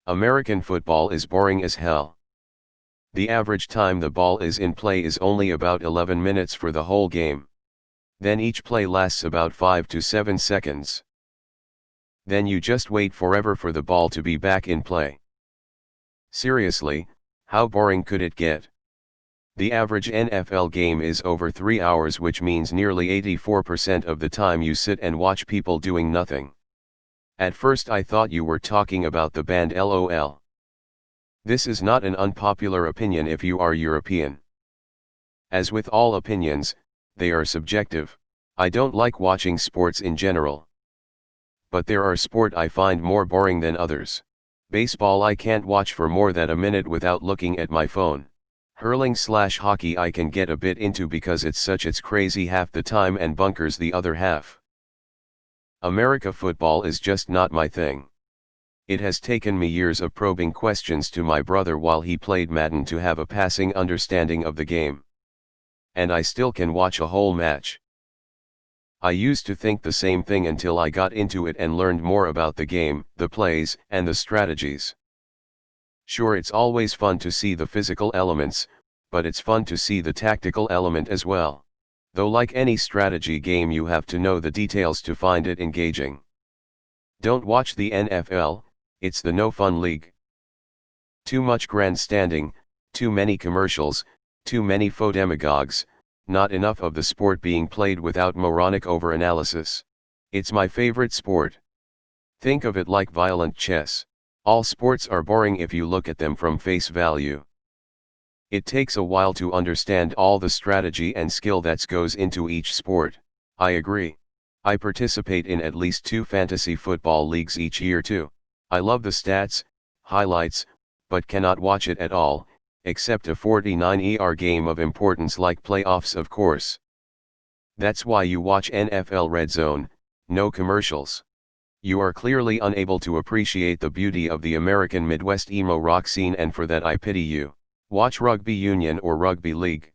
American football is boring as hell. The average time the ball is in play is only about 11 minutes for the whole game. Then each play lasts about 5 to 7 seconds. Then you just wait forever for the ball to be back in play. Seriously, how boring could it get? The average NFL game is over 3 hours, which means nearly 84% of the time you sit and watch people doing nothing. At first I thought you were talking about the band LOL. This is not an unpopular opinion if you are European. As with all opinions, they are subjective. I don't like watching sports in general. But there are sport I find more boring than others. Baseball I can't watch for more than a minute without looking at my phone. Hurling/hockey I can get a bit into because it's crazy half the time and bunkers the other half. America football is just not my thing. It has taken me years of probing questions to my brother while he played Madden to have a passing understanding of the game. And I still can watch a whole match. I used to think the same thing until I got into it and learned more about the game, the plays, and the strategies. Sure, it's always fun to see the physical elements, but it's fun to see the tactical element as well. Though like any strategy game you have to know the details to find it engaging. Don't watch the NFL, it's the no-fun league. Too much grandstanding, too many commercials, too many faux demagogues, not enough of the sport being played without moronic overanalysis. It's my favorite sport. Think of it like violent chess. All sports are boring if you look at them from face value. It takes a while to understand all the strategy and skill that goes into each sport. I agree. I participate in at least 2 fantasy football leagues each year too. I love the stats, highlights, but cannot watch it at all, except a 49-ER game of importance like playoffs, of course. That's why you watch NFL Red Zone, no commercials. You are clearly unable to appreciate the beauty of the American Midwest emo rock scene, and for that I pity you. Watch rugby union or rugby league.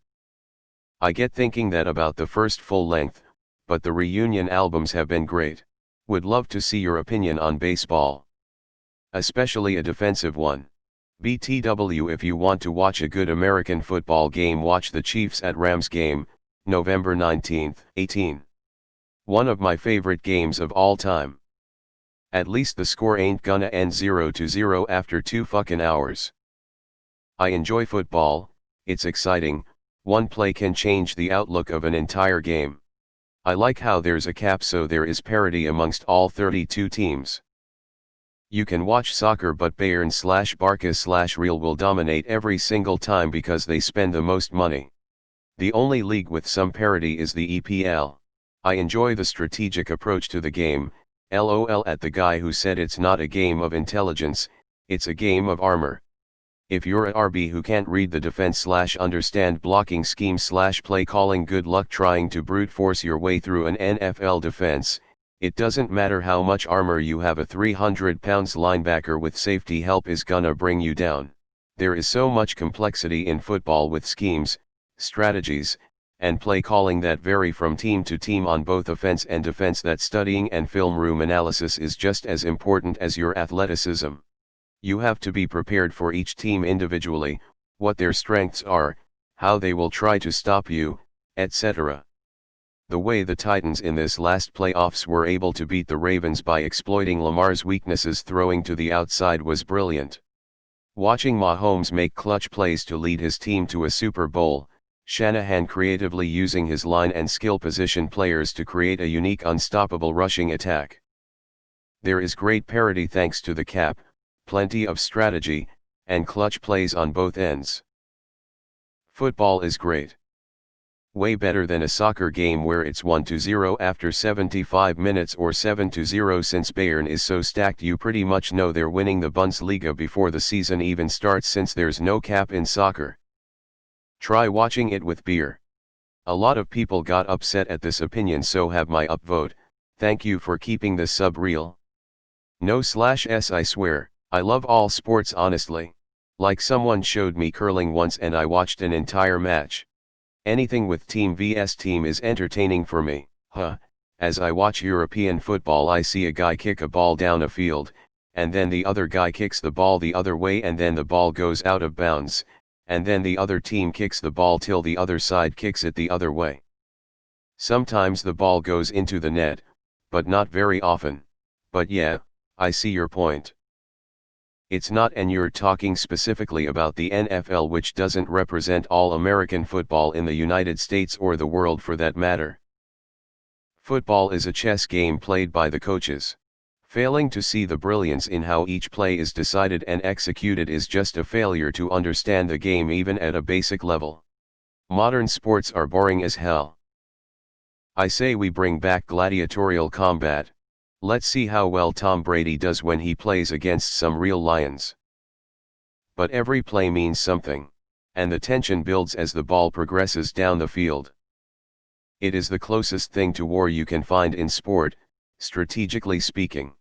I get thinking that about the first full length, but the reunion albums have been great. Would love to see your opinion on baseball. Especially a defensive one. BTW, if you want to watch a good American football game, watch the Chiefs at Rams game, November 19, 18. One of my favorite games of all time. At least the score ain't gonna end 0-0 after 2 fucking hours. I enjoy football, it's exciting, one play can change the outlook of an entire game. I like how there's a cap so there is parity amongst all 32 teams. You can watch soccer, but Bayern/Barca/Real will dominate every single time because they spend the most money. The only league with some parity is the EPL. I enjoy the strategic approach to the game, LOL at the guy who said it's not a game of intelligence, it's a game of armor. If you're a RB who can't read the defense/understand blocking scheme/play calling, good luck trying to brute force your way through an NFL defense. It doesn't matter how much armor you have, a 300-pound linebacker with safety help is gonna bring you down. There is so much complexity in football with schemes, strategies, and play calling that vary from team to team on both offense and defense that studying and film room analysis is just as important as your athleticism. You have to be prepared for each team individually, what their strengths are, how they will try to stop you, etc. The way the Titans in this last playoffs were able to beat the Ravens by exploiting Lamar's weaknesses throwing to the outside was brilliant. Watching Mahomes make clutch plays to lead his team to a Super Bowl, Shanahan creatively using his line and skill position players to create a unique unstoppable rushing attack. There is great parity thanks to the cap, plenty of strategy, and clutch plays on both ends. Football is great. Way better than a soccer game where it's 1-0 after 75 minutes or 7-0, since Bayern is so stacked you pretty much know they're winning the Bundesliga before the season even starts, since there's no cap in soccer. Try watching it with beer. A lot of people got upset at this opinion, so have my upvote. Thank you for keeping this sub real. No/s I swear, I love all sports honestly. Like someone showed me curling once and I watched an entire match. Anything with team vs team is entertaining for me, As I watch European football I see a guy kick a ball down a field, and then the other guy kicks the ball the other way and then the ball goes out of bounds, and then the other team kicks the ball till the other side kicks it the other way. Sometimes the ball goes into the net, but not very often, but yeah, I see your point. It's not, and you're talking specifically about the NFL, which doesn't represent all American football in the United States or the world for that matter. Football is a chess game played by the coaches. Failing to see the brilliance in how each play is decided and executed is just a failure to understand the game even at a basic level. Modern sports are boring as hell. I say we bring back gladiatorial combat. Let's see how well Tom Brady does when he plays against some real lions. But every play means something, and the tension builds as the ball progresses down the field. It is the closest thing to war you can find in sport, strategically speaking.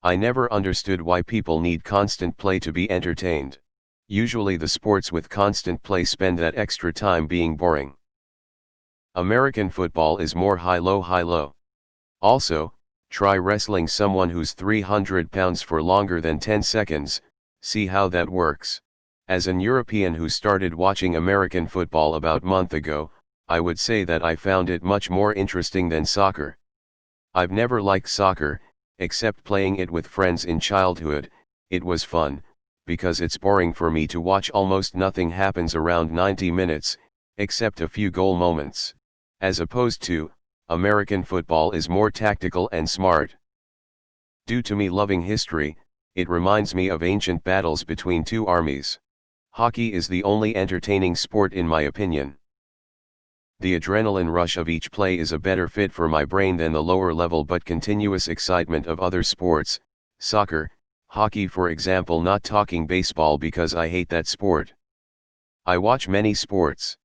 I never understood why people need constant play to be entertained. Usually the sports with constant play spend that extra time being boring. American football is more high-low high-low. Also, try wrestling someone who's 300 pounds for longer than 10 seconds, see how that works. As an European who started watching American football about a month ago, I would say that I found it much more interesting than soccer. I've never liked soccer, except playing it with friends in childhood. It was fun, because it's boring for me to watch. Almost nothing happens around 90 minutes, except a few goal moments. As opposed to, American football is more tactical and smart. Due to me loving history, it reminds me of ancient battles between two armies. Hockey is the only entertaining sport in my opinion. The adrenaline rush of each play is a better fit for my brain than the lower level but continuous excitement of other sports, soccer, hockey for example, not talking baseball because I hate that sport. I watch many sports.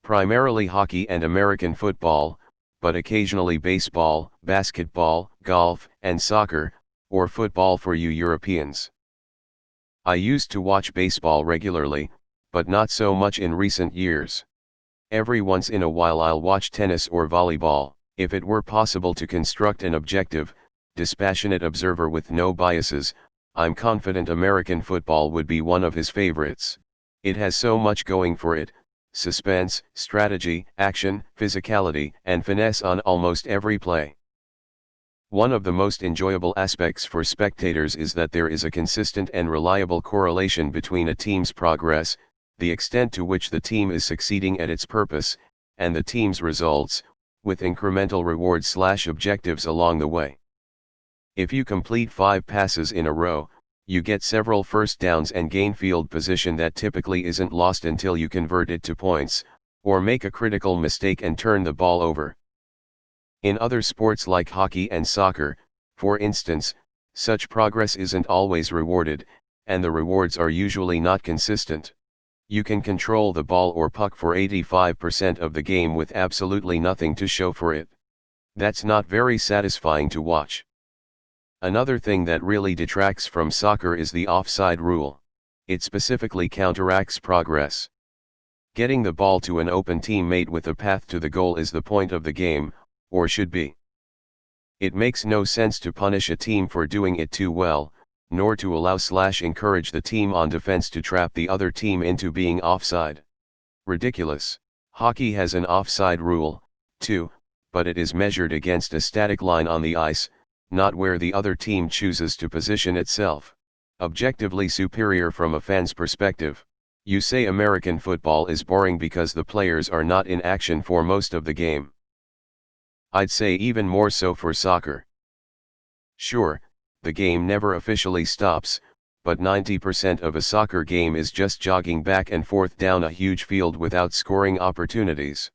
Primarily hockey and American football, but occasionally baseball, basketball, golf, and soccer, or football for you Europeans. I used to watch baseball regularly, but not so much in recent years. Every once in a while I'll watch tennis or volleyball. If it were possible to construct an objective, dispassionate observer with no biases, I'm confident American football would be one of his favorites. It has so much going for it: suspense, strategy, action, physicality, and finesse on almost every play. One of the most enjoyable aspects for spectators is that there is a consistent and reliable correlation between a team's progress, the extent to which the team is succeeding at its purpose, and the team's results, with incremental rewards/objectives along the way. If you complete 5 passes in a row, you get several first downs and gain field position that typically isn't lost until you convert it to points, or make a critical mistake and turn the ball over. In other sports like hockey and soccer, for instance, such progress isn't always rewarded, and the rewards are usually not consistent. You can control the ball or puck for 85% of the game with absolutely nothing to show for it. That's not very satisfying to watch. Another thing that really detracts from soccer is the offside rule. It specifically counteracts progress. Getting the ball to an open teammate with a path to the goal is the point of the game, or should be. It makes no sense to punish a team for doing it too well, nor to allow/encourage the team on defense to trap the other team into being offside. Ridiculous. Hockey has an offside rule, too, but it is measured against a static line on the ice, not where the other team chooses to position itself. Objectively superior from a fan's perspective. You say American football is boring because the players are not in action for most of the game. I'd say even more so for soccer. Sure, the game never officially stops, but 90% of a soccer game is just jogging back and forth down a huge field without scoring opportunities.